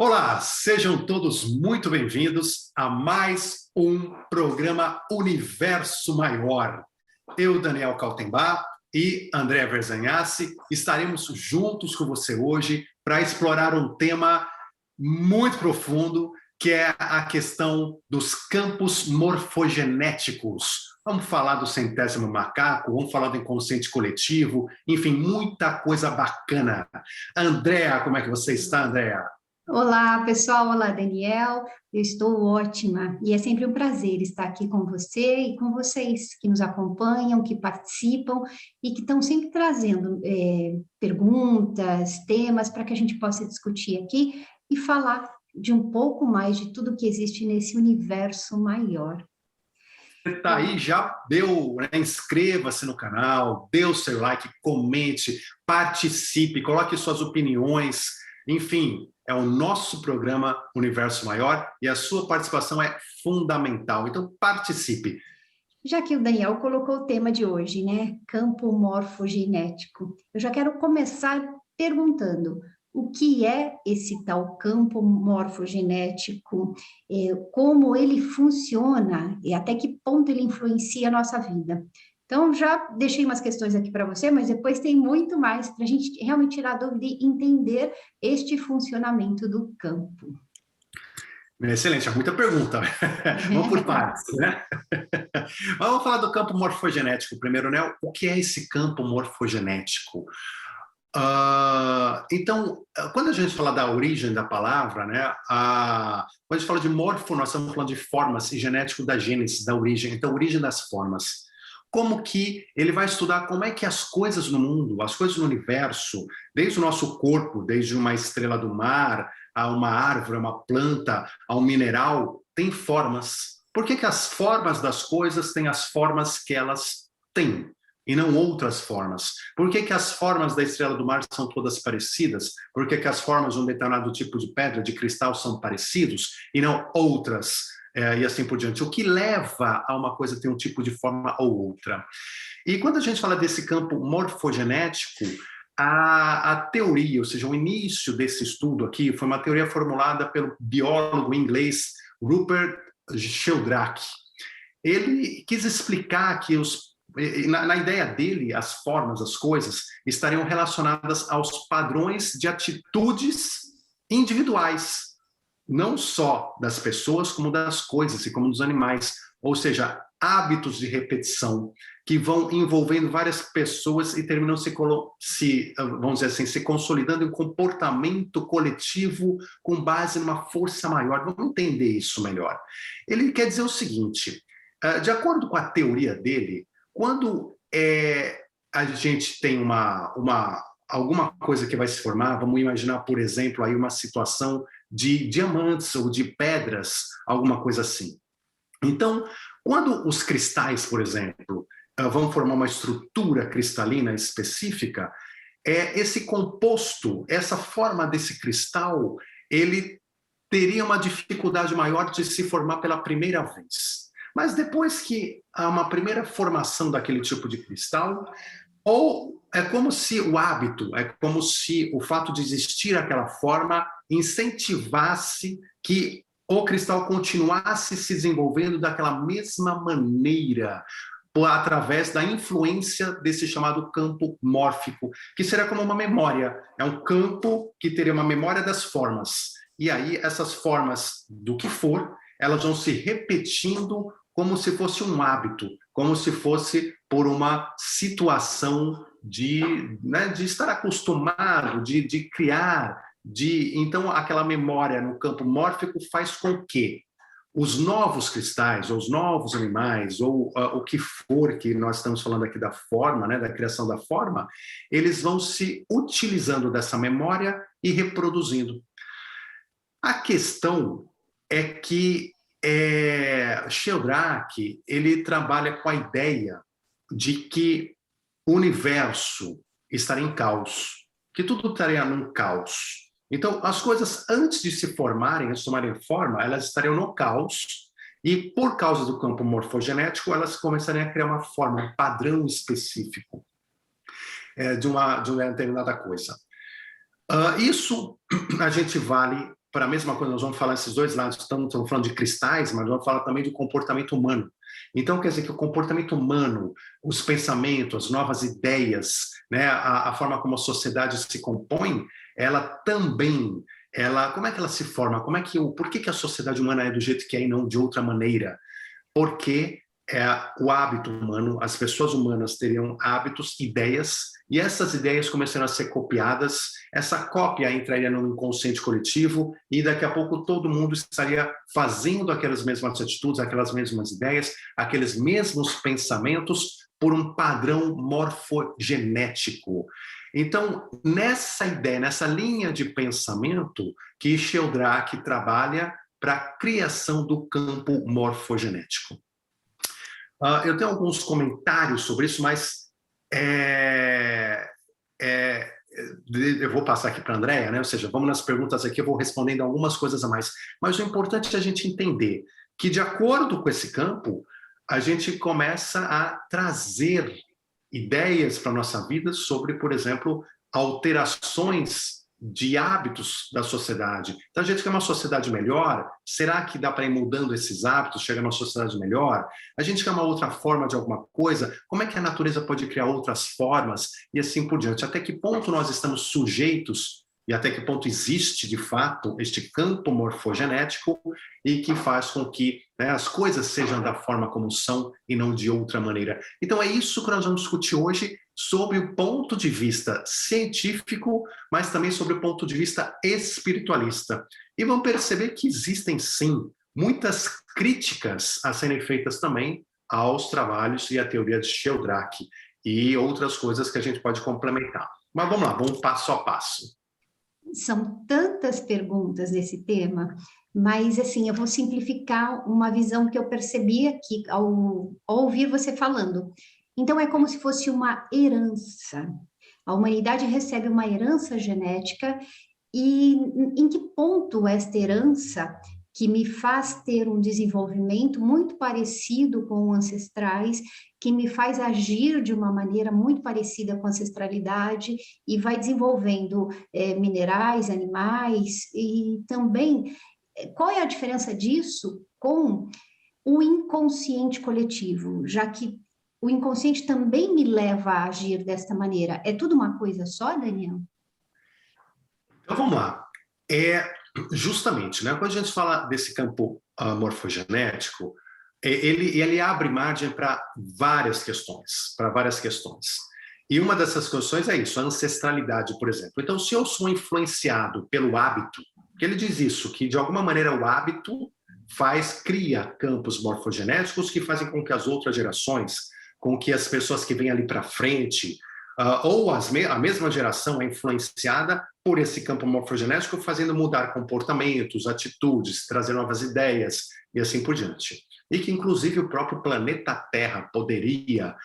Olá, sejam todos muito bem-vindos a mais um programa Universo Maior. Eu, Daniel Kaltenbach e André Verzanhassi estaremos juntos com você hoje para explorar um tema muito profundo, que é a questão dos campos morfogenéticos. Vamos falar do centésimo macaco, vamos falar do inconsciente coletivo, enfim, muita coisa bacana. Andréa, como é que você está, Andréa? Olá, pessoal. Olá, Daniel. Eu estou ótima e é sempre um prazer estar aqui com você e com vocês que nos acompanham, que participam e que estão sempre trazendo perguntas, temas para que a gente possa discutir aqui e falar de um pouco mais de tudo que existe nesse universo maior. Você está aí, já deu, né? Inscreva-se no canal, dê o seu like, comente, participe, coloque suas opiniões, enfim, é o nosso programa Universo Maior e a sua participação é fundamental, então participe. Já que o Daniel colocou o tema de hoje, né? Campo morfogenético, eu já quero começar perguntando o que é esse tal campo morfogenético, como ele funciona e até que ponto ele influencia a nossa vida. Então, já deixei umas questões aqui para você, mas depois tem muito mais para a gente realmente tirar dúvida e entender este funcionamento do campo. Excelente, é muita pergunta. Vamos por partes, né? Vamos falar do campo morfogenético primeiro, né? O que é esse campo morfogenético? Então, quando a gente fala da origem da palavra, né? Quando a gente fala de morfo, nós estamos falando de formas, e genético da gênese, da origem, então origem das formas. Como que ele vai estudar como é que as coisas no mundo, as coisas no universo, desde o nosso corpo, desde uma estrela do mar, a uma árvore, a uma planta, a um mineral, tem formas. Por que que as formas das coisas têm as formas que elas têm e não outras formas? Por que que as formas da estrela do mar são todas parecidas? Por que que as formas de um determinado tipo de pedra, de cristal, são parecidos e não outras? E assim por diante. O que leva a uma coisa ter um tipo de forma ou outra? E quando a gente fala desse campo morfogenético, a teoria, ou seja, o início desse estudo aqui, foi uma teoria formulada pelo biólogo inglês Rupert Sheldrake. Ele quis explicar que na ideia dele, as formas, as coisas, estariam relacionadas aos padrões de atitudes individuais, não só das pessoas, como das coisas e como dos animais, ou seja, hábitos de repetição que vão envolvendo várias pessoas e terminam vamos dizer assim, se consolidando em um comportamento coletivo com base numa força maior. Vamos entender isso melhor. Ele quer dizer o seguinte, de acordo com a teoria dele, quando a gente tem alguma coisa que vai se formar, vamos imaginar, por exemplo, aí uma situação de diamantes ou de pedras, alguma coisa assim. Então, quando os cristais, por exemplo, vão formar uma estrutura cristalina específica, esse composto, essa forma desse cristal, ele teria uma dificuldade maior de se formar pela primeira vez. Mas depois que há uma primeira formação daquele tipo de cristal, ou é como se o hábito, é como se o fato de existir aquela forma incentivasse que o cristal continuasse se desenvolvendo daquela mesma maneira, através da influência desse chamado campo mórfico, que seria como uma memória. É um campo que teria uma memória das formas. E aí essas formas do que for, elas vão se repetindo como se fosse um hábito, como se fosse por uma situação de estar acostumado, de criar, então aquela memória no campo mórfico faz com que os novos cristais, ou os novos animais, ou o que for que nós estamos falando aqui da forma, né, da criação da forma, eles vão se utilizando dessa memória e reproduzindo. A questão é que Sheldrake, ele trabalha com a ideia de que o universo estaria em caos, que tudo estaria num caos. Então, as coisas, antes de se formarem, antes de tomarem forma, elas estariam no caos, e por causa do campo morfogenético, elas começariam a criar uma forma, um padrão específico de uma determinada coisa. Isso a gente vale para a mesma coisa, nós vamos falar esses dois lados, estamos falando de cristais, mas vamos falar também do comportamento humano. Então, quer dizer que o comportamento humano, os pensamentos, as novas ideias, né, a forma como a sociedade se compõe, ela também, como é que ela se forma? Por que a sociedade humana é do jeito que é e não de outra maneira? Porque o hábito humano, as pessoas humanas teriam hábitos, ideias, e essas ideias começaram a ser copiadas, essa cópia entraria no inconsciente coletivo, e daqui a pouco todo mundo estaria fazendo aquelas mesmas atitudes, aquelas mesmas ideias, aqueles mesmos pensamentos, por um padrão morfogenético. Então, nessa ideia, nessa linha de pensamento, que Sheldrake trabalha para a criação do campo morfogenético. Eu tenho alguns comentários sobre isso, mas eu vou passar aqui para a Andréia, né? Ou seja, vamos nas perguntas aqui, eu vou respondendo algumas coisas a mais. Mas o importante é a gente entender que, de acordo com esse campo, a gente começa a trazer ideias para a nossa vida sobre, por exemplo, alterações de hábitos da sociedade. Então, a gente quer uma sociedade melhor, será que dá para ir mudando esses hábitos, chegar numa sociedade melhor? A gente quer uma outra forma de alguma coisa, como é que a natureza pode criar outras formas? E assim por diante. Até que ponto nós estamos sujeitos e até que ponto existe, de fato, este campo morfogenético e que faz com que, né, as coisas sejam da forma como são e não de outra maneira. Então, é isso que nós vamos discutir hoje, sob o ponto de vista científico, mas também sobre o ponto de vista espiritualista. E vão perceber que existem, sim, muitas críticas a serem feitas também aos trabalhos e à teoria de Sheldrake e outras coisas que a gente pode complementar. Mas vamos lá, vamos passo a passo. São tantas perguntas nesse tema, mas assim, eu vou simplificar uma visão que eu percebi aqui ao ouvir você falando. Então, é como se fosse uma herança. A humanidade recebe uma herança genética e em que ponto esta herança, que me faz ter um desenvolvimento muito parecido com ancestrais, que me faz agir de uma maneira muito parecida com a ancestralidade e vai desenvolvendo minerais, animais e também qual é a diferença disso com o inconsciente coletivo, já que o inconsciente também me leva a agir desta maneira. É tudo uma coisa só, Daniel? Então vamos lá. Justamente, né, quando a gente fala desse campo morfogenético, ele abre margem para várias questões, E uma dessas questões é isso, a ancestralidade, por exemplo. Então, se eu sou influenciado pelo hábito, que ele diz isso, que de alguma maneira o hábito cria campos morfogenéticos que fazem com que as outras gerações, com que as pessoas que vêm ali para frente, ou a mesma geração é influenciada por esse campo morfogenético, fazendo mudar comportamentos, atitudes, trazer novas ideias e assim por diante. E que, inclusive, o próprio planeta Terra poderia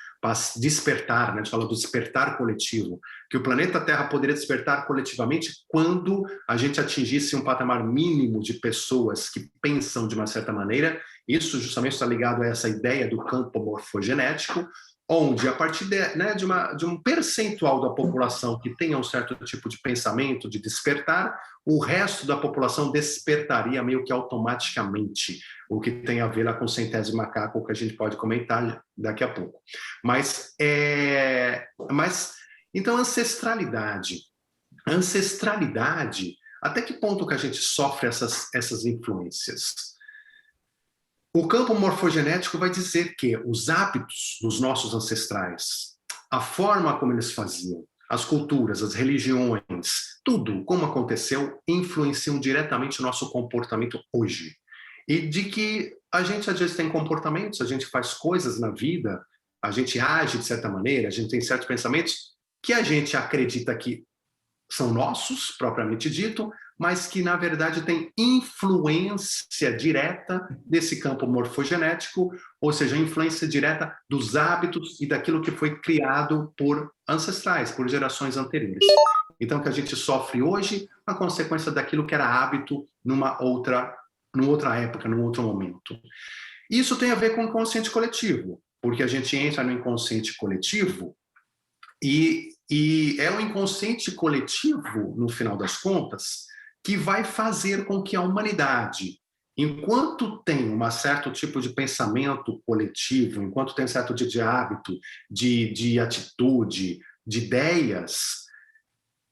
despertar, né? A gente fala do despertar coletivo, que o planeta Terra poderia despertar coletivamente quando a gente atingisse um patamar mínimo de pessoas que pensam de uma certa maneira. Isso justamente está ligado a essa ideia do campo morfogenético, onde, a partir de um percentual da população que tenha um certo tipo de pensamento, de despertar, o resto da população despertaria meio que automaticamente, o que tem a ver lá com o centésimo macaco, que a gente pode comentar daqui a pouco. Então, ancestralidade, até que ponto que a gente sofre essas influências? O campo morfogenético vai dizer que os hábitos dos nossos ancestrais, a forma como eles faziam, as culturas, as religiões, tudo como aconteceu, influenciam diretamente o nosso comportamento hoje. E de que a gente às vezes tem comportamentos, a gente faz coisas na vida, a gente age de certa maneira, a gente tem certos pensamentos que a gente acredita que são nossos, propriamente dito, mas que, na verdade, tem influência direta desse campo morfogenético, ou seja, influência direta dos hábitos e daquilo que foi criado por ancestrais, por gerações anteriores. Então, que a gente sofre hoje a consequência daquilo que era hábito numa outra época, num outro momento. Isso tem a ver com o inconsciente coletivo, porque a gente entra no inconsciente coletivo e é o inconsciente coletivo, no final das contas, que vai fazer com que a humanidade, enquanto tem um certo tipo de pensamento coletivo, enquanto tem um certo tipo de hábito, de atitude, de ideias,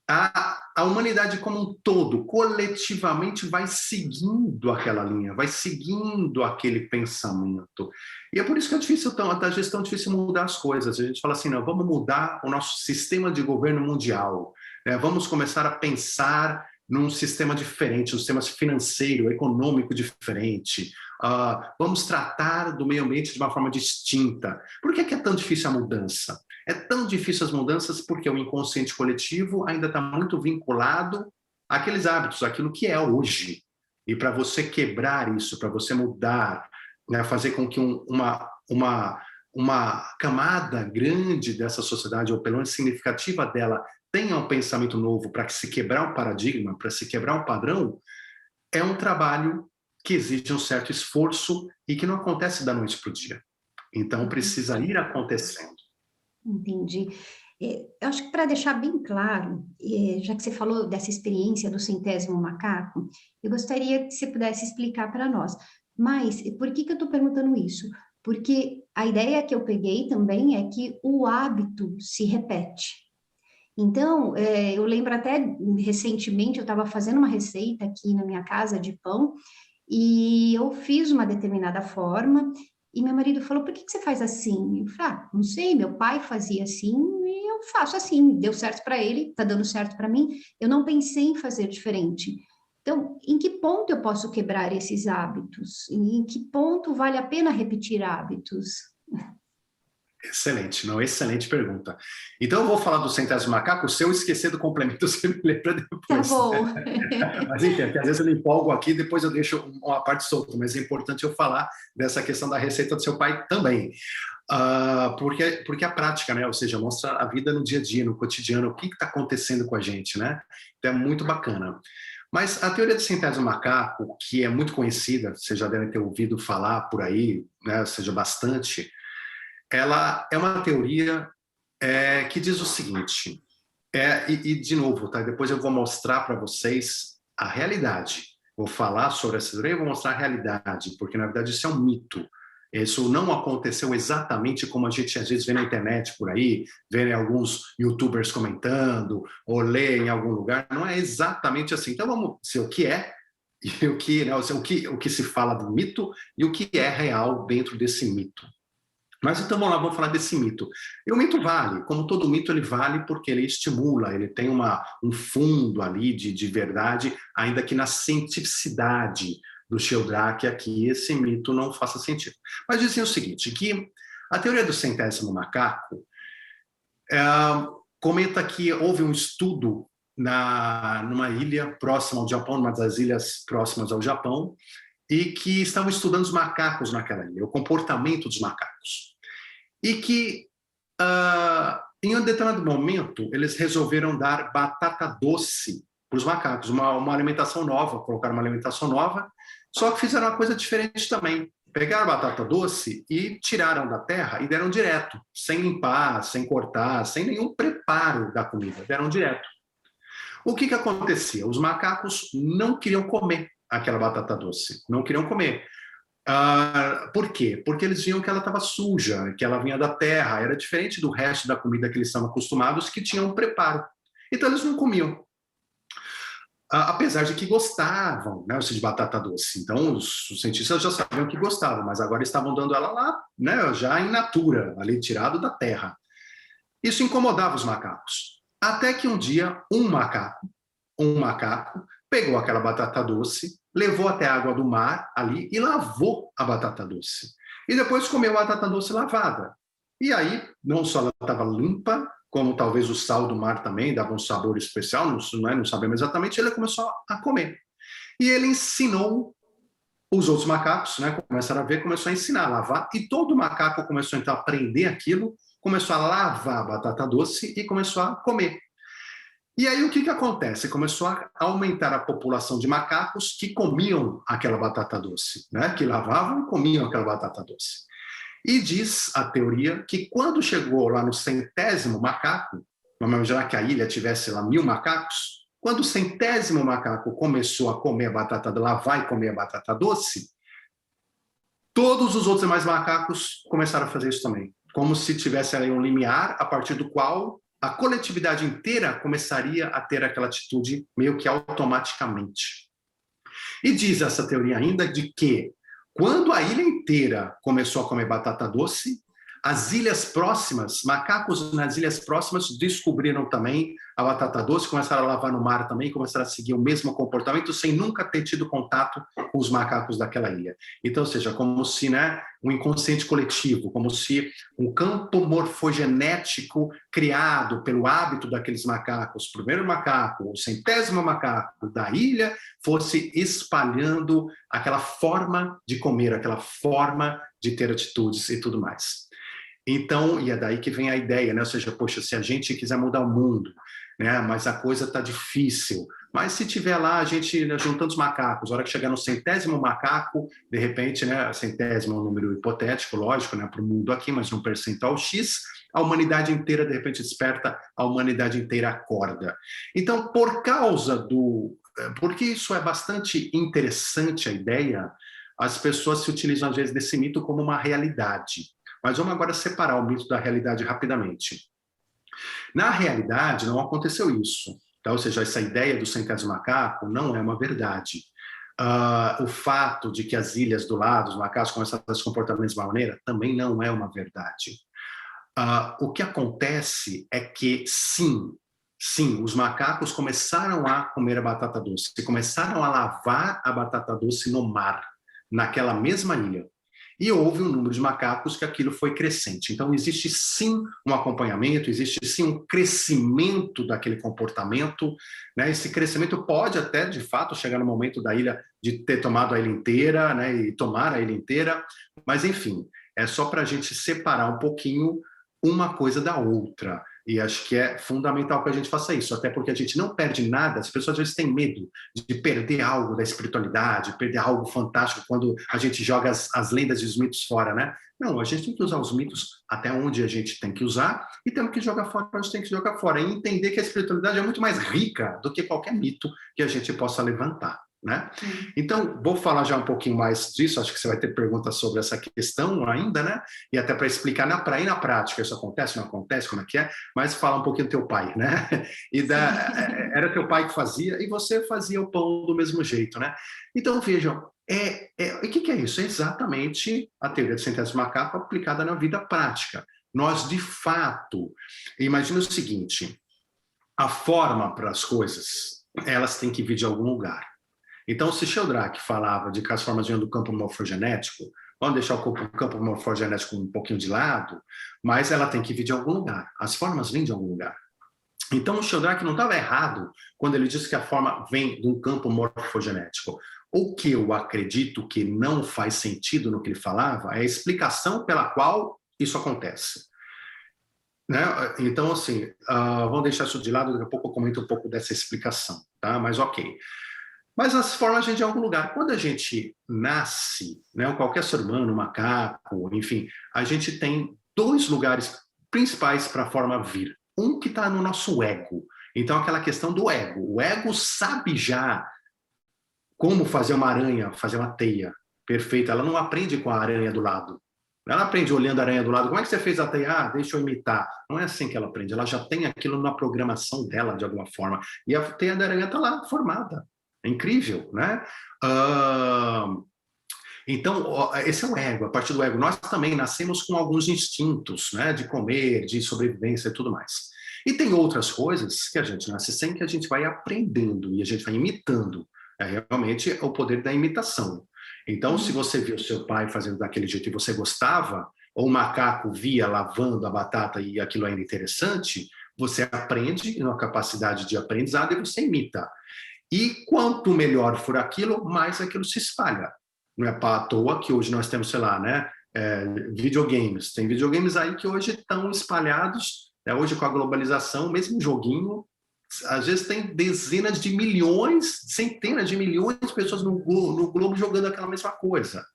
a humanidade como um todo, coletivamente, vai seguindo aquela linha, vai seguindo aquele pensamento. E é por isso que é difícil, a gestão é difícil mudar as coisas. A gente fala assim, não, vamos mudar o nosso sistema de governo mundial, né? Vamos começar a pensar num sistema diferente, um sistema financeiro, econômico diferente. Vamos tratar do meio ambiente de uma forma distinta. Por que é tão difícil a mudança? É tão difícil as mudanças porque o inconsciente coletivo ainda está muito vinculado àqueles hábitos, àquilo que é hoje. E para você quebrar isso, para você mudar, né, fazer com que uma camada grande dessa sociedade, ou pelo menos significativa dela, tenha um pensamento novo para se quebrar o paradigma, para se quebrar o padrão, é um trabalho que exige um certo esforço e que não acontece da noite para o dia. Então, precisa ir acontecendo. Entendi. Eu acho que para deixar bem claro, já que você falou dessa experiência do 100º macaco, eu gostaria que você pudesse explicar para nós. Mas por que eu estou perguntando isso? Porque a ideia que eu peguei também é que o hábito se repete. Então, eu lembro até recentemente, eu estava fazendo uma receita aqui na minha casa de pão, e eu fiz uma determinada forma, e meu marido falou, por que você faz assim? Eu falei, não sei, meu pai fazia assim, e eu faço assim, deu certo para ele, está dando certo para mim, eu não pensei em fazer diferente. Então, em que ponto eu posso quebrar esses hábitos? Em que ponto vale a pena repetir hábitos? Excelente, não, excelente pergunta. Então eu vou falar do 100º macaco, se eu esquecer do complemento, você me lembra depois. Tá bom. Mas entendo, que às vezes eu me empolgo aqui, depois eu deixo uma parte solta, mas é importante eu falar dessa questão da receita do seu pai também. Porque a prática, né? Ou seja, mostra a vida no dia a dia, no cotidiano, o que está acontecendo com a gente, né? Então é muito bacana. Mas a teoria do 100º macaco, que é muito conhecida, vocês já devem ter ouvido falar por aí, né? Ou seja, bastante, ela é uma teoria que diz o seguinte, de novo, tá? Depois eu vou mostrar para vocês a realidade. Vou falar sobre essa teoria e vou mostrar a realidade, porque na verdade isso é um mito. Isso não aconteceu exatamente como a gente às vezes vê na internet por aí, vê alguns youtubers comentando, ou lê em algum lugar. Não é exatamente assim. Então vamos ver o que é, e o que se fala do mito e o que é real dentro desse mito. Mas então vamos lá, vamos falar desse mito. E o mito vale, como todo mito, ele vale porque ele estimula, ele tem um fundo ali de verdade, ainda que na cientificidade do Sheldrake aqui, esse mito não faça sentido. Mas dizem o seguinte, que a teoria do 100º macaco comenta que houve um estudo numa ilha próxima ao Japão, numa das ilhas próximas ao Japão, e que estavam estudando os macacos naquela ilha, o comportamento dos macacos. E que, em um determinado momento, eles resolveram dar batata doce para os macacos, uma alimentação nova, colocaram uma alimentação nova, só que fizeram uma coisa diferente também. Pegaram a batata doce e tiraram da terra e deram direto, sem limpar, sem cortar, sem nenhum preparo da comida, deram direto. O que acontecia? Os macacos não queriam comer aquela batata doce, não queriam comer. Por quê? Porque eles viam que ela estava suja, que ela vinha da terra, era diferente do resto da comida que eles estavam acostumados, que tinha um preparo. Então eles não comiam. Apesar de que gostavam, né, de batata doce. Então os cientistas já sabiam que gostavam, mas agora estavam dando ela lá, né, já in natura, ali tirado da terra. Isso incomodava os macacos. Até que um dia um macaco pegou aquela batata doce, levou até a água do mar ali e lavou a batata doce. E depois comeu a batata doce lavada. E aí, não só ela estava limpa, como talvez o sal do mar também dava um sabor especial, não sabemos exatamente, ele começou a comer. E ele ensinou os outros macacos, né, começaram a ver, começou a ensinar a lavar, e todo macaco começou então a aprender aquilo, começou a lavar a batata doce e começou a comer. E aí o que acontece? Começou a aumentar a população de macacos que comiam aquela batata doce, né? Que lavavam e comiam aquela batata doce. E diz a teoria que quando chegou lá no 100º macaco, vamos imaginar que a ilha tivesse lá 1000 macacos, Quando o 100º macaco começou a comer a batata, lá vai comer a batata doce, todos os outros demais macacos começaram a fazer isso também. Como se tivesse ali um limiar a partir do qual a coletividade inteira começaria a ter aquela atitude meio que automaticamente. E diz essa teoria ainda de que quando a ilha inteira começou a comer batata doce, as ilhas próximas, macacos nas ilhas próximas descobriram também a batata doce, começaram a lavar no mar também, começaram a seguir o mesmo comportamento sem nunca ter tido contato com os macacos daquela ilha. Então, ou seja, como se, né, um inconsciente coletivo, como se um campo morfogenético criado pelo hábito daqueles macacos, o primeiro macaco, o 100º macaco da ilha, fosse espalhando aquela forma de comer, aquela forma de ter atitudes e tudo mais. Então, e é daí que vem a ideia, né? Ou seja, poxa, se a gente quiser mudar o mundo, né? Mas a coisa está difícil. Mas se tiver lá a gente, né, juntando os macacos, a hora que chegar no 100º macaco, de repente, né? 100º é um número hipotético, lógico, né? Para o mundo aqui, mas um percentual X, a humanidade inteira, de repente, desperta, a humanidade inteira acorda. Então, por causa do... Porque isso é bastante interessante, a ideia, as pessoas se utilizam, às vezes, desse mito como uma realidade. Mas vamos agora separar o mito da realidade rapidamente. Na realidade, não aconteceu isso. Tá? Ou seja, essa ideia do 100º macaco não é uma verdade. O fato de que as ilhas do lado, os macacos começaram a se comportar da mesma maneira, também não é uma verdade. O que acontece é que, sim, os macacos começaram a comer a batata doce, começaram a lavar a batata doce no mar, naquela mesma ilha. E houve um número de macacos que aquilo foi crescente. Então, existe sim um acompanhamento, existe sim um crescimento daquele comportamento, né? Esse crescimento pode até, de fato, chegar no momento da ilha de ter tomado a ilha inteira, né? E tomar a ilha inteira, mas, enfim, é só para a gente separar um pouquinho uma coisa da outra. E acho que é fundamental que a gente faça isso, até porque a gente não perde nada. As pessoas às vezes têm medo de perder algo da espiritualidade, perder algo fantástico quando a gente joga as lendas e os mitos fora, né? Não, a gente tem que usar os mitos até onde a gente tem que usar e temos que jogar fora onde tem que jogar fora. E entender que a espiritualidade é muito mais rica do que qualquer mito que a gente possa levantar. Né? Então, vou falar já um pouquinho mais disso, acho que você vai ter perguntas sobre essa questão ainda, né? E até para explicar na prática, isso acontece, não acontece, como é que é, mas fala um pouquinho do teu pai, né? Era teu pai que fazia e você fazia o pão do mesmo jeito, né? Então, vejam, o que é isso? É exatamente a teoria do 100º macaco aplicada na vida prática. Nós, de fato, imagina o seguinte, a forma para as coisas, elas têm que vir de algum lugar. Então, se Sheldrake falava de que as formas vinham do campo morfogenético, vamos deixar o campo morfogenético um pouquinho de lado, mas ela tem que vir de algum lugar. As formas vêm de algum lugar. Então, o Sheldrake não estava errado quando ele disse que a forma vem de um campo morfogenético. O que eu acredito que não faz sentido no que ele falava é a explicação pela qual isso acontece. Né? Então, assim, vamos deixar isso de lado, daqui a pouco eu comento um pouco dessa explicação, tá? Mas ok. Mas as formas vêm de algum lugar. Quando a gente nasce, né, qualquer ser humano, macaco, enfim, a gente tem dois lugares principais para a forma vir. Um que está no nosso ego. Então, aquela questão do ego. O ego sabe já como fazer uma aranha, fazer uma teia. Perfeito. Ela não aprende com a aranha do lado. Ela aprende olhando a aranha do lado. Como é que você fez a teia? Ah, deixa eu imitar. Não é assim que ela aprende. Ela já tem aquilo na programação dela, de alguma forma. E a teia da aranha está lá, formada. É incrível, né? Então, esse é o ego, a partir do ego. Nós também nascemos com alguns instintos, né? De comer, de sobrevivência e tudo mais. E tem outras coisas que a gente nasce sem, que a gente vai aprendendo e a gente vai imitando. É realmente o poder da imitação. Então, se você viu seu pai fazendo daquele jeito e você gostava, ou o macaco via lavando a batata e aquilo era interessante, você aprende na capacidade de aprendizado e você imita. E quanto melhor for aquilo, mais aquilo se espalha. Não é à toa que hoje nós temos, sei lá, né, videogames. Tem videogames aí que hoje estão espalhados, hoje com a globalização, mesmo joguinho, às vezes tem dezenas de milhões, centenas de milhões de pessoas no globo jogando aquela mesma coisa.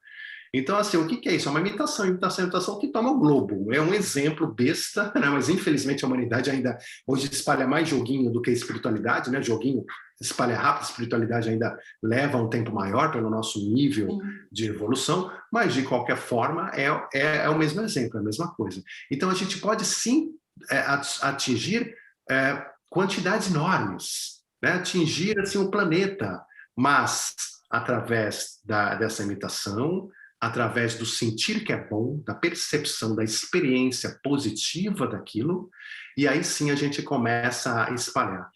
Então, assim, o que que é isso? É uma imitação, imitação, imitação que toma o globo. É um exemplo besta, né? Mas infelizmente a humanidade ainda hoje espalha mais joguinho do que espiritualidade, né? Joguinho espalha rápido, espiritualidade ainda leva um tempo maior pelo nosso nível Sim. de evolução, mas de qualquer forma é o mesmo exemplo, é a mesma coisa. Então a gente pode sim atingir quantidades enormes, né? Atingir assim, o planeta, mas através dessa imitação, através do sentir que é bom, da percepção, da experiência positiva daquilo, e aí sim a gente começa a espalhar.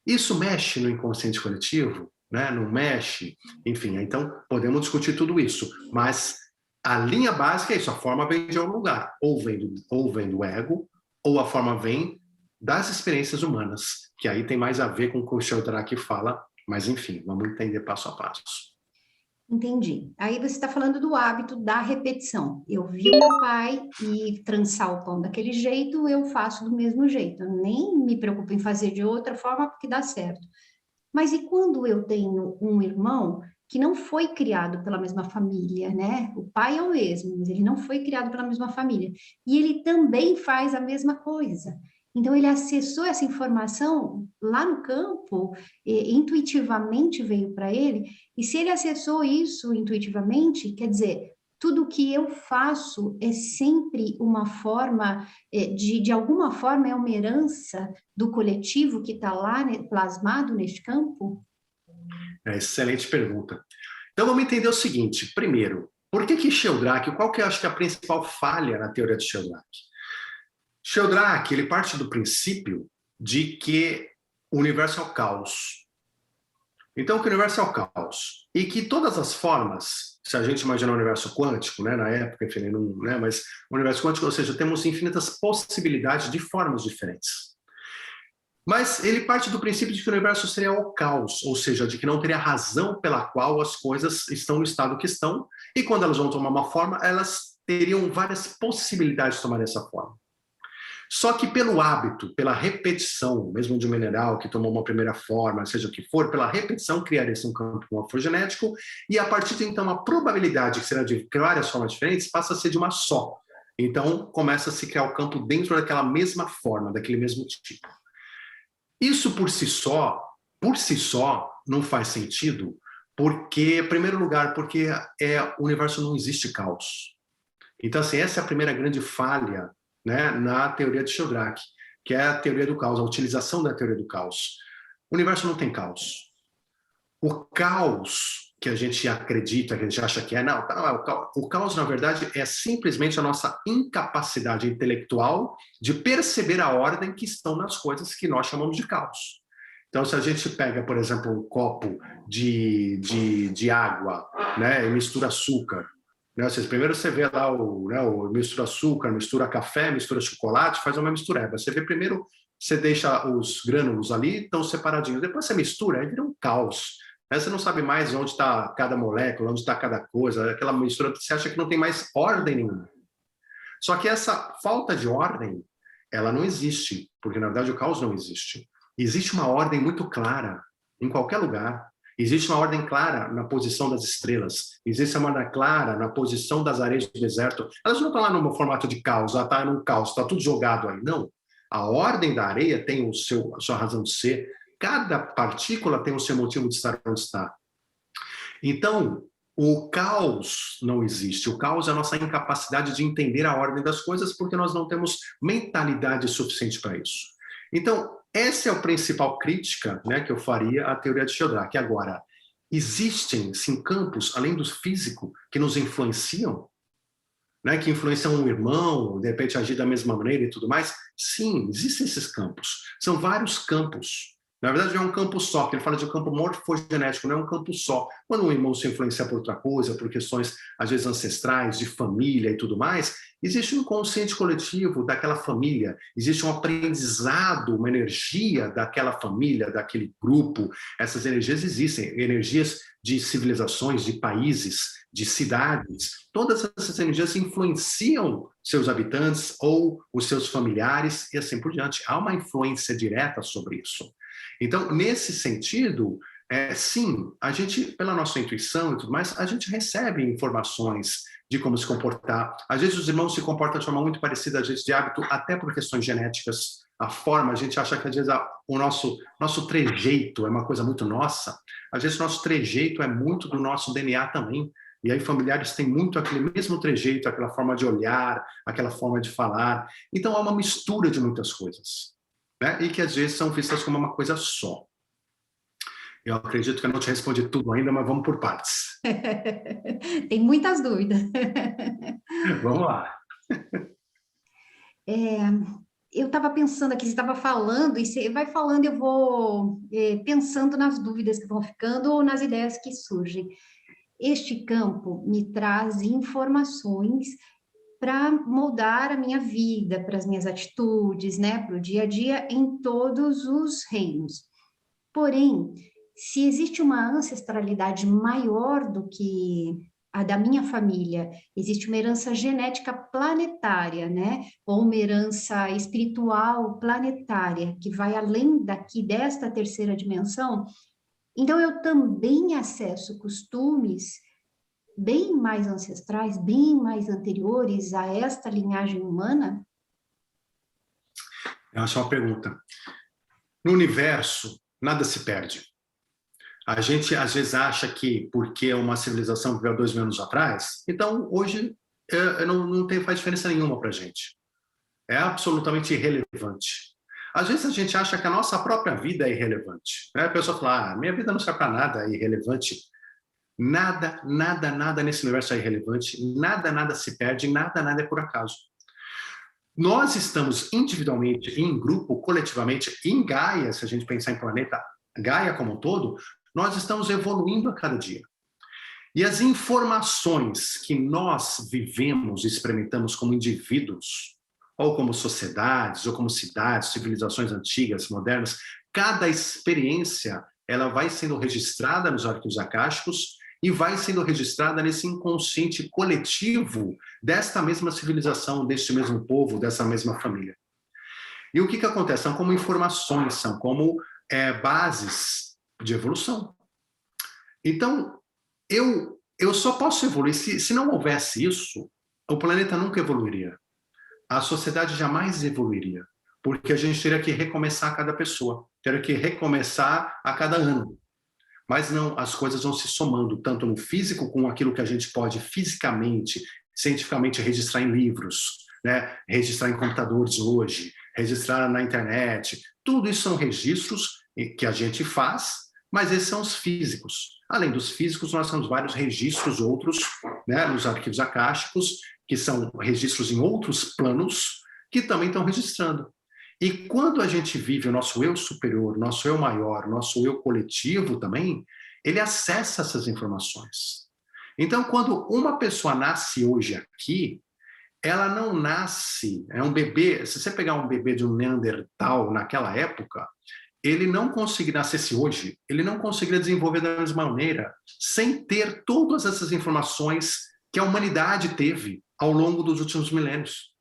Isso mexe no inconsciente coletivo, né? Não mexe? Enfim, então podemos discutir tudo isso, mas a linha básica é isso, a forma vem de algum lugar, ou vem do ego, ou a forma vem das experiências humanas, que aí tem mais a ver com o que o Sheldrake fala, mas enfim, vamos entender passo a passo. Entendi. Aí você está falando do hábito da repetição. Eu vi o meu pai e trançar o pão daquele jeito, eu faço do mesmo jeito. Eu nem me preocupo em fazer de outra forma porque dá certo. Mas e quando eu tenho um irmão que não foi criado pela mesma família, né? O pai é o mesmo, mas ele não foi criado pela mesma família. E ele também faz a mesma coisa. Então, ele acessou essa informação lá no campo, intuitivamente veio para ele, e se ele acessou isso intuitivamente, quer dizer, tudo que eu faço é sempre uma forma, de alguma forma, é uma herança do coletivo que está lá, né, plasmado neste campo? Excelente pergunta. Então vamos entender o seguinte, primeiro, por que Sheldrake, qual que eu acho que é a principal falha na teoria de Sheldrake? Sheldrake, ele parte do princípio de que o universo é o caos. Então, que o universo é o caos. E que todas as formas, se a gente imaginar o universo quântico, né, na época, enfim, não, né, mas o universo quântico, ou seja, temos infinitas possibilidades de formas diferentes. Mas ele parte do princípio de que o universo seria o caos, ou seja, de que não teria razão pela qual as coisas estão no estado que estão, e quando elas vão tomar uma forma, elas teriam várias possibilidades de tomar essa forma. Só que pelo hábito, pela repetição, mesmo de um mineral que tomou uma primeira forma, seja o que for, pela repetição criaria-se um campo morfogenético, e a partir de então a probabilidade que será de várias formas diferentes passa a ser de uma só. Então começa a se criar o campo dentro daquela mesma forma, daquele mesmo tipo. Isso por si só, não faz sentido, porque, em primeiro lugar, porque o universo não existe caos. Então, assim, essa é a primeira grande falha, né, na teoria de Sheldrake, que é a teoria do caos, a utilização da teoria do caos. O universo não tem caos. O caos que a gente acredita, que a gente acha que é, não, o caos, na verdade, é simplesmente a nossa incapacidade intelectual de perceber a ordem que estão nas coisas que nós chamamos de caos. Então, se a gente pega, por exemplo, um copo de água, né, e mistura açúcar, né, primeiro você vê lá mistura açúcar, mistura café, mistura chocolate, faz uma mistureba. Você vê primeiro, você deixa os grânulos ali, estão separadinhos. Depois você mistura, aí vira um caos. Aí você não sabe mais onde está cada molécula, onde está cada coisa, aquela mistura, você acha que não tem mais ordem nenhuma. Só que essa falta de ordem, ela não existe, porque na verdade o caos não existe. Existe uma ordem muito clara em qualquer lugar. Existe uma ordem clara na posição das estrelas. Existe uma ordem clara na posição das areias do deserto. Elas não estão lá no formato de caos, ela está num caos, está tudo jogado aí. Não. A ordem da areia tem a sua razão de ser. Cada partícula tem o seu motivo de estar onde está. Então, o caos não existe. O caos é a nossa incapacidade de entender a ordem das coisas porque nós não temos mentalidade suficiente para isso. Então, essa é a principal crítica, né, que eu faria à teoria de Sheldrake. Agora, existem, sim, campos, além do físico, que nos influenciam, né, que influenciam um irmão, de repente agir da mesma maneira e tudo mais? Sim, existem esses campos. São vários campos. Na verdade, não é um campo só, que ele fala de um campo morfogenético, não é um campo só. Quando um irmão se influencia por outra coisa, por questões, às vezes, ancestrais, de família e tudo mais, existe um inconsciente coletivo daquela família, existe um aprendizado, uma energia daquela família, daquele grupo. Essas energias existem, energias de civilizações, de países, de cidades. Todas essas energias influenciam seus habitantes ou os seus familiares e assim por diante. Há uma influência direta sobre isso. Então, nesse sentido, sim, a gente, pela nossa intuição e tudo mais, a gente recebe informações de como se comportar. Às vezes os irmãos se comportam de forma muito parecida, às vezes de hábito, até por questões genéticas. A forma, a gente acha que às vezes o nosso trejeito é uma coisa muito nossa. Às vezes o nosso trejeito é muito do nosso DNA também. E aí familiares têm muito aquele mesmo trejeito, aquela forma de olhar, aquela forma de falar. Então há uma mistura de muitas coisas, né? E que às vezes são vistas como uma coisa só. Eu acredito que eu não te respondi tudo ainda, mas vamos por partes. Tem muitas dúvidas. Vamos lá. Eu estava pensando aqui, você estava falando, e você vai falando, eu vou pensando nas dúvidas que vão ficando ou nas ideias que surgem. Este campo me traz informações para moldar a minha vida, para as minhas atitudes, né, para o dia a dia em todos os reinos. Porém, se existe uma ancestralidade maior do que a da minha família, existe uma herança genética planetária, né? Ou uma herança espiritual planetária, que vai além daqui desta terceira dimensão, então eu também acesso costumes bem mais ancestrais, bem mais anteriores a esta linhagem humana? Eu acho uma pergunta. No universo, nada se perde. A gente, às vezes, acha que porque uma civilização viveu 2.000 anos atrás, então, hoje, faz diferença nenhuma para a gente. É absolutamente irrelevante. Às vezes, a gente acha que a nossa própria vida é irrelevante. Né? A pessoa fala, minha vida não serve para nada, é irrelevante. Nada, nada, nada nesse universo é irrelevante. Nada, nada se perde, nada, nada é por acaso. Nós estamos individualmente, em grupo, coletivamente, em Gaia, se a gente pensar em planeta Gaia como um todo, nós estamos evoluindo a cada dia. E as informações que nós vivemos e experimentamos como indivíduos, ou como sociedades, ou como cidades, civilizações antigas, modernas, cada experiência ela vai sendo registrada nos arquivos akáshicos e vai sendo registrada nesse inconsciente coletivo desta mesma civilização, deste mesmo povo, dessa mesma família. E o que acontece? São como informações, são como bases de evolução. Então, eu só posso evoluir. Se não houvesse isso, o planeta nunca evoluiria. A sociedade jamais evoluiria, porque a gente teria que recomeçar a cada pessoa, teria que recomeçar a cada ano. Mas não, as coisas vão se somando, tanto no físico, com aquilo que a gente pode fisicamente, cientificamente registrar em livros, né? Registrar em computadores hoje, registrar na internet. Tudo isso são registros que a gente faz, mas esses são os físicos. Além dos físicos, nós temos vários registros outros, né, nos arquivos akáshicos, que são registros em outros planos, que também estão registrando. E quando a gente vive o nosso eu superior, nosso eu maior, nosso eu coletivo também, ele acessa essas informações. Então, quando uma pessoa nasce hoje aqui, ela não nasce, é um bebê, se você pegar um bebê de um Neandertal naquela época, ele não conseguiria, nascesse hoje, ele não conseguiria desenvolver da mesma maneira, sem ter todas essas informações que a humanidade teve ao longo dos últimos milênios.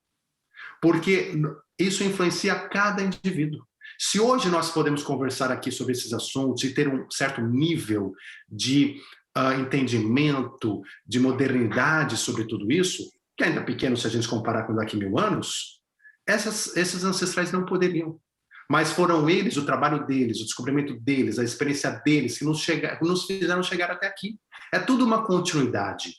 Porque isso influencia cada indivíduo. Se hoje nós podemos conversar aqui sobre esses assuntos e ter um certo nível de entendimento, de modernidade sobre tudo isso, que ainda é pequeno se a gente comparar com daqui a 1000 anos, esses ancestrais não poderiam. Mas foram eles, o trabalho deles, o descobrimento deles, a experiência deles que nos fizeram chegar até aqui. É tudo uma continuidade.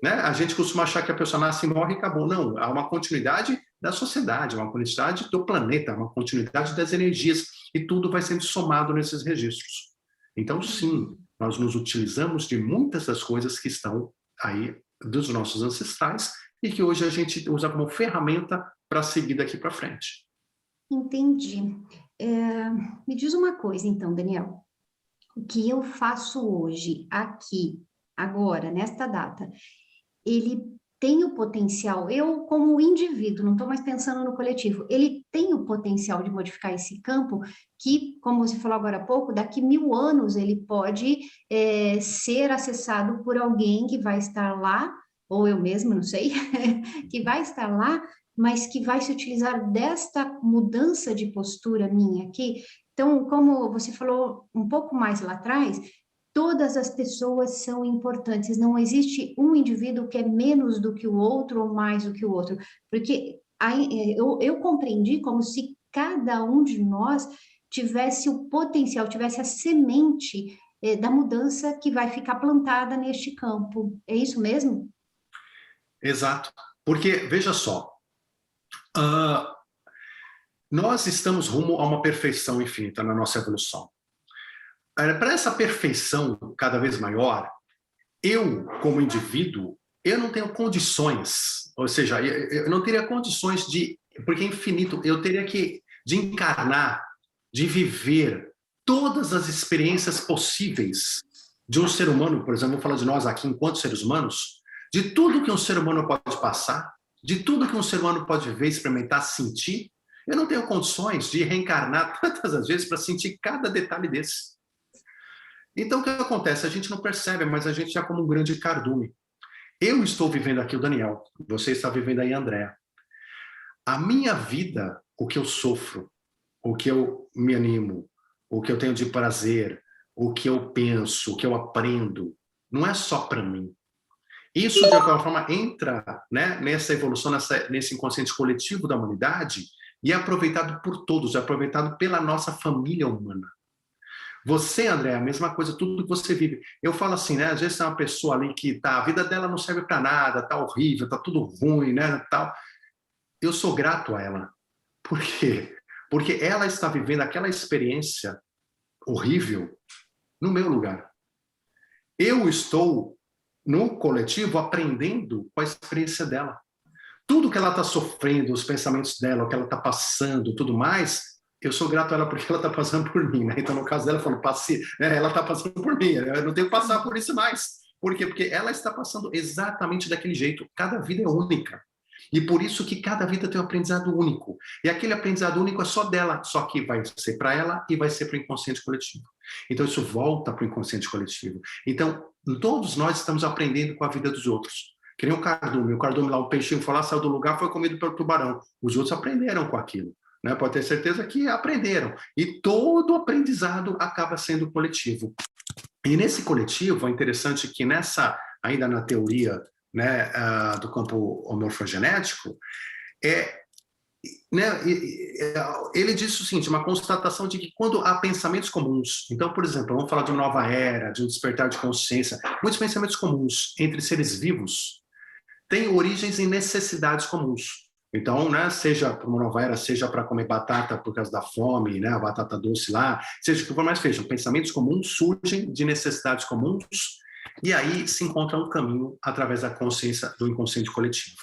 Né? A gente costuma achar que a pessoa nasce e morre e acabou. Não, há uma continuidade da sociedade, uma continuidade do planeta, uma continuidade das energias, e tudo vai sendo somado nesses registros. Então, sim, nós nos utilizamos de muitas das coisas que estão aí dos nossos ancestrais e que hoje a gente usa como ferramenta para seguir daqui para frente. Entendi. Me diz uma coisa, então, Daniel. O que eu faço hoje, aqui, agora, nesta data, ele tem o potencial, eu como indivíduo, não estou mais pensando no coletivo, ele tem o potencial de modificar esse campo que, como você falou agora há pouco, daqui 1000 anos ele pode ser acessado por alguém que vai estar lá, ou eu mesmo, não sei, que vai estar lá, mas que vai se utilizar desta mudança de postura minha aqui. Então, como você falou um pouco mais lá atrás, todas as pessoas são importantes, não existe um indivíduo que é menos do que o outro ou mais do que o outro, porque aí, eu compreendi como se cada um de nós tivesse o potencial, tivesse a semente da mudança que vai ficar plantada neste campo. É isso mesmo? Exato. Porque, veja só, uh, nós estamos rumo a uma perfeição infinita na nossa evolução. Para essa perfeição cada vez maior, eu, como indivíduo, eu não tenho condições, ou seja, eu não teria condições de, porque é infinito, eu teria que de encarnar, de viver todas as experiências possíveis de um ser humano, por exemplo, vou falar de nós aqui enquanto seres humanos, de tudo que um ser humano pode passar, de tudo que um ser humano pode ver, experimentar, sentir, eu não tenho condições de reencarnar tantas as vezes para sentir cada detalhe desse. Então, o que acontece? A gente não percebe, mas a gente é como um grande cardume. Eu estou vivendo aqui o Daniel, você está vivendo aí a Andréa. A minha vida, o que eu sofro, o que eu me animo, o que eu tenho de prazer, o que eu penso, o que eu aprendo, não é só para mim. Isso, de alguma forma, entra, né, nessa evolução, nesse inconsciente coletivo da humanidade e é aproveitado por todos, é aproveitado pela nossa família humana. Você, André, a mesma coisa, tudo que você vive. Eu falo assim, né? Às vezes é uma pessoa ali que a vida dela não serve para nada, tá horrível, tá tudo ruim, né? Tal. Eu sou grato a ela. Por quê? Porque ela está vivendo aquela experiência horrível no meu lugar. Eu estou no coletivo aprendendo com a experiência dela. Tudo que ela está sofrendo, os pensamentos dela, o que ela está passando, tudo mais, eu sou grato a ela porque ela está passando por mim, né? Então, no caso dela, eu falo, ela está passando por mim, eu não tenho que passar por isso mais. Por quê? Porque ela está passando exatamente daquele jeito. Cada vida é única. E por isso que cada vida tem um aprendizado único. E aquele aprendizado único é só dela, só que vai ser para ela e vai ser para o inconsciente coletivo. Então, isso volta para o inconsciente coletivo. Então, todos nós estamos aprendendo com a vida dos outros. Que nem o cardume lá, o peixinho foi lá, saiu do lugar, foi comido pelo tubarão. Os outros aprenderam com aquilo. Né? Pode ter certeza que aprenderam. E todo aprendizado acaba sendo coletivo. E nesse coletivo, é interessante que ainda na teoria, né, do campo morfogenético, né, ele disse o seguinte, uma constatação de que quando há pensamentos comuns, então, por exemplo, vamos falar de uma nova era, de um despertar de consciência, muitos pensamentos comuns entre seres vivos têm origens em necessidades comuns. Então, né, seja para uma nova era, seja para comer batata por causa da fome, né, a batata doce lá, seja o que for mais feijão, pensamentos comuns surgem de necessidades comuns e aí se encontra um caminho através da consciência do inconsciente coletivo.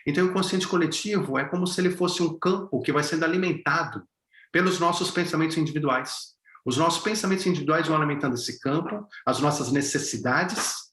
Então, o inconsciente coletivo é como se ele fosse um campo que vai sendo alimentado pelos nossos pensamentos individuais. Os nossos pensamentos individuais vão alimentando esse campo, as nossas necessidades,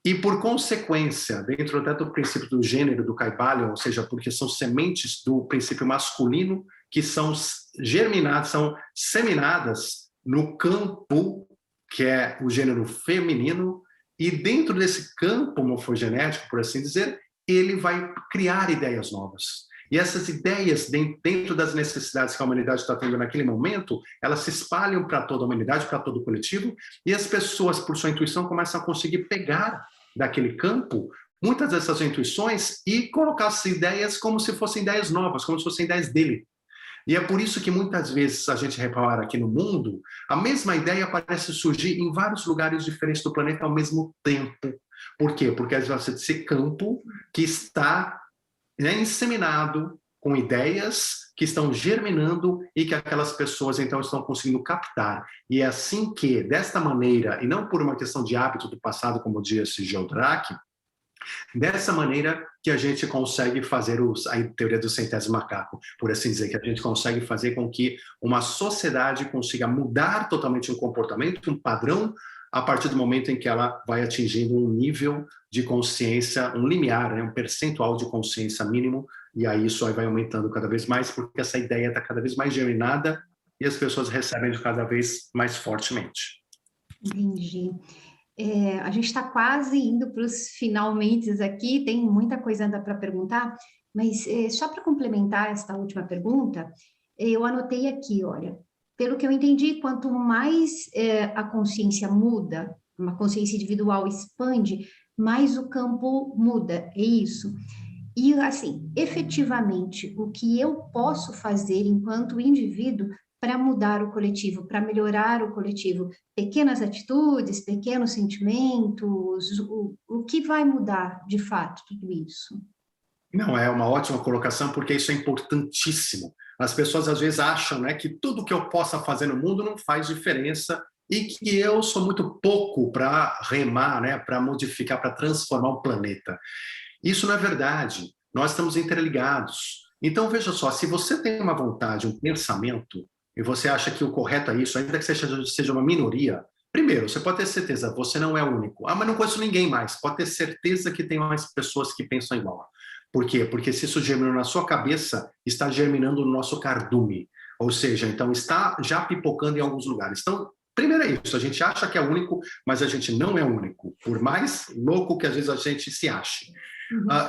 e, por consequência, dentro até do princípio do gênero do Kybalion, ou seja, porque são sementes do princípio masculino que são germinadas, são seminadas no campo que é o gênero feminino, e dentro desse campo morfogenético, por assim dizer, ele vai criar ideias novas. E essas ideias, dentro das necessidades que a humanidade está tendo naquele momento, elas se espalham para toda a humanidade, para todo o coletivo, e as pessoas, por sua intuição, começam a conseguir pegar daquele campo muitas dessas intuições e colocar essas ideias como se fossem ideias novas, como se fossem ideias dele. E é por isso que muitas vezes a gente repara aqui no mundo, a mesma ideia parece surgir em vários lugares diferentes do planeta ao mesmo tempo. Por quê? Porque esse campo que está, né, inseminado com ideias que estão germinando e que aquelas pessoas então estão conseguindo captar. E é assim que, desta maneira, e não por uma questão de hábito do passado, como disse Goldrake, dessa maneira que a gente consegue fazer a teoria do centésimo macaco, por assim dizer, que a gente consegue fazer com que uma sociedade consiga mudar totalmente um comportamento, um padrão, a partir do momento em que ela vai atingindo um nível de consciência, um limiar, né, um percentual de consciência mínimo, e aí isso aí vai aumentando cada vez mais, porque essa ideia está cada vez mais germinada e as pessoas recebem de cada vez mais fortemente. Entendi. A gente está quase indo para os finalmente aqui, tem muita coisa ainda para perguntar, mas só para complementar esta última pergunta, eu anotei aqui, olha, pelo que eu entendi, quanto mais a consciência muda, uma consciência individual expande, mais o campo muda, é isso. E, assim, efetivamente, o que eu posso fazer enquanto indivíduo para mudar o coletivo, para melhorar o coletivo? Pequenas atitudes, pequenos sentimentos, o que vai mudar de fato tudo isso? Não, é uma ótima colocação, porque isso é importantíssimo. As pessoas às vezes acham, né, que tudo que eu possa fazer no mundo não faz diferença e que eu sou muito pouco para remar, né, para modificar, para transformar o planeta. Isso não é verdade. Nós estamos interligados. Então, veja só, se você tem uma vontade, um pensamento, e você acha que o correto é isso, ainda que seja uma minoria, primeiro, você pode ter certeza, você não é o único. Ah, mas não conheço ninguém mais. Pode ter certeza que tem mais pessoas que pensam igual. Por quê? Porque se isso germinou na sua cabeça, está germinando no nosso cardume. Ou seja, então está já pipocando em alguns lugares. Então, primeiro é isso, a gente acha que é único, mas a gente não é único, por mais louco que às vezes a gente se ache.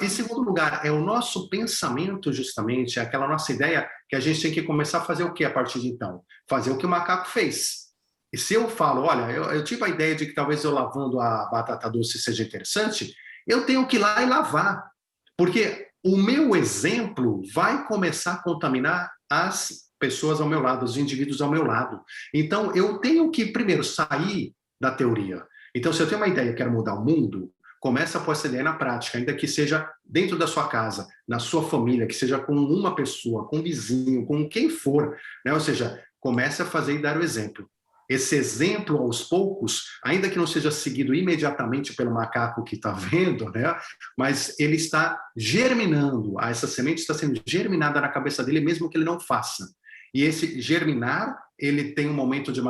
Em segundo lugar, é o nosso pensamento, justamente, é aquela nossa ideia que a gente tem que começar a fazer o que a partir de então? Fazer o que o macaco fez. E se eu falo, olha, eu tive a ideia de que talvez eu lavando a batata doce seja interessante, eu tenho que ir lá e lavar. Porque o meu exemplo vai começar a contaminar as pessoas ao meu lado, os indivíduos ao meu lado. Então, eu tenho que, primeiro, sair da teoria. Então, se eu tenho uma ideia e quero mudar o mundo, começa a pôr essa ideia na prática, ainda que seja dentro da sua casa, na sua família, que seja com uma pessoa, com um vizinho, com quem for, né? Ou seja, comece a fazer e dar o exemplo. Esse exemplo, aos poucos, ainda que não seja seguido imediatamente pelo macaco que está vendo, né? Mas ele está germinando, essa semente está sendo germinada na cabeça dele, mesmo que ele não faça. E esse germinar, ele tem um momento de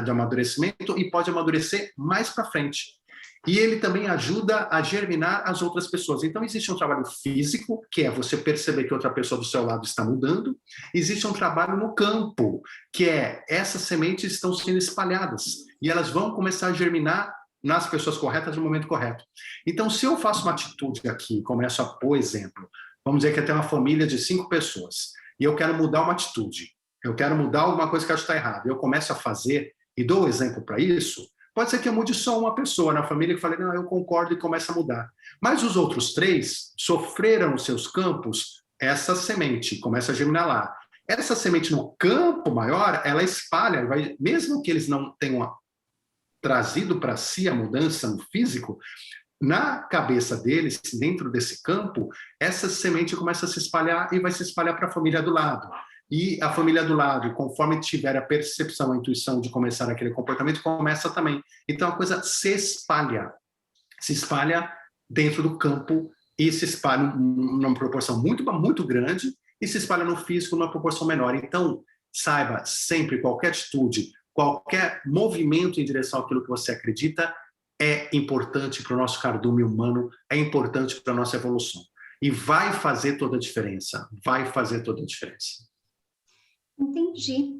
amadurecimento e pode amadurecer mais para frente. E ele também ajuda a germinar as outras pessoas. Então, existe um trabalho físico, que é você perceber que outra pessoa do seu lado está mudando. Existe um trabalho no campo, que é essas sementes estão sendo espalhadas e elas vão começar a germinar nas pessoas corretas no momento correto. Então, se eu faço uma atitude aqui, começo a pôr exemplo, vamos dizer que eu tenho uma família de 5 pessoas e eu quero mudar uma atitude, eu quero mudar alguma coisa que eu acho que está errada, eu começo a fazer e dou exemplo para isso. Pode ser que eu mude só uma pessoa na família que fale, não, eu concordo e começa a mudar. Mas os outros 3 sofreram nos seus campos essa semente, começa a germinar lá. Essa semente no campo maior, ela espalha, mesmo que eles não tenham trazido para si a mudança no físico, na cabeça deles, dentro desse campo, essa semente começa a se espalhar e vai se espalhar para a família do lado. E a família do lado, conforme tiver a percepção, a intuição de começar aquele comportamento, começa também. Então a coisa se espalha dentro do campo e se espalha numa proporção muito, muito grande e se espalha no físico numa proporção menor. Então, saiba sempre, qualquer atitude, qualquer movimento em direção àquilo que você acredita é importante para o nosso cardume humano, é importante para a nossa evolução. E vai fazer toda a diferença, vai fazer toda a diferença. Entendi.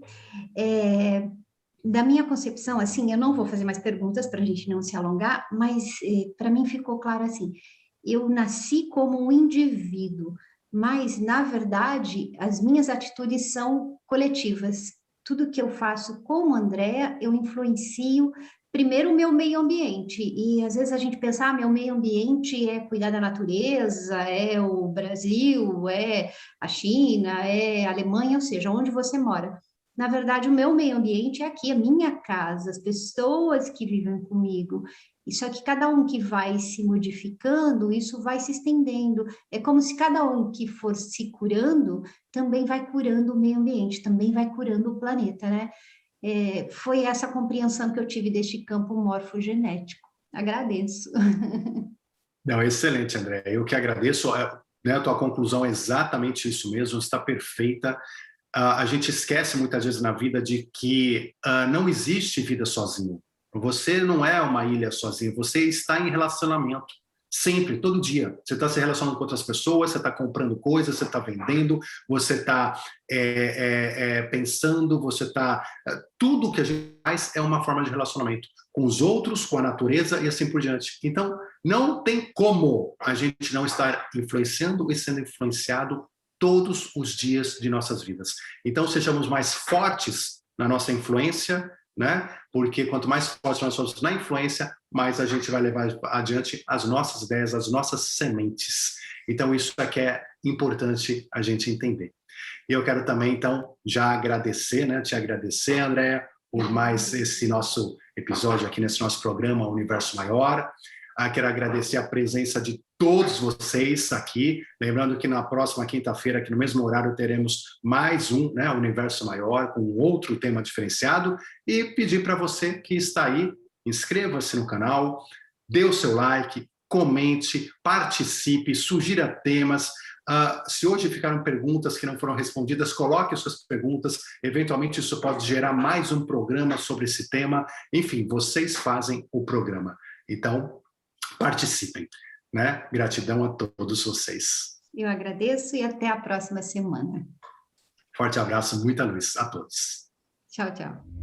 Da minha concepção, assim, eu não vou fazer mais perguntas para a gente não se alongar, mas para mim ficou claro assim, eu nasci como um indivíduo, mas, na verdade, as minhas atitudes são coletivas. Tudo que eu faço como Andréa, eu influencio primeiro o meu meio ambiente, e às vezes a gente pensa, meu meio ambiente é cuidar da natureza, é o Brasil, é a China, é a Alemanha, ou seja, onde você mora. Na verdade, o meu meio ambiente é aqui, a minha casa, as pessoas que vivem comigo. E só que cada um que vai se modificando, isso vai se estendendo. É como se cada um que for se curando, também vai curando o meio ambiente, também vai curando o planeta, né? Foi essa compreensão que eu tive deste campo morfogenético. Agradeço. Não, excelente, André. Eu que agradeço. Né, a tua conclusão é exatamente isso mesmo, está perfeita. A gente esquece muitas vezes na vida de que não existe vida sozinho. Você não é uma ilha sozinho, você está em relacionamento. Sempre, todo dia. Você está se relacionando com outras pessoas, você está comprando coisas, você está vendendo, você está pensando, você está... Tudo que a gente faz é uma forma de relacionamento com os outros, com a natureza e assim por diante. Então, não tem como a gente não estar influenciando e sendo influenciado todos os dias de nossas vidas. Então, sejamos mais fortes na nossa influência, né? Porque quanto mais forte nós somos na influência, mais a gente vai levar adiante as nossas ideias, as nossas sementes. Então, isso é que é importante a gente entender. E eu quero também, então, já agradecer, né? Te agradecer, Andréa, por mais esse nosso episódio aqui nesse nosso programa Universo Maior. Quero agradecer a presença de todos vocês aqui. Lembrando que na próxima quinta-feira, aqui no mesmo horário, teremos mais um, né, Universo Maior, com outro tema diferenciado. E pedir para você que está aí, inscreva-se no canal, dê o seu like, comente, participe, sugira temas. Se hoje ficaram perguntas que não foram respondidas, coloque suas perguntas. Eventualmente, isso pode gerar mais um programa sobre esse tema. Enfim, vocês fazem o programa. Então, participem, né? Gratidão a todos vocês. Eu agradeço e até a próxima semana. Forte abraço, muita luz a todos. Tchau, tchau.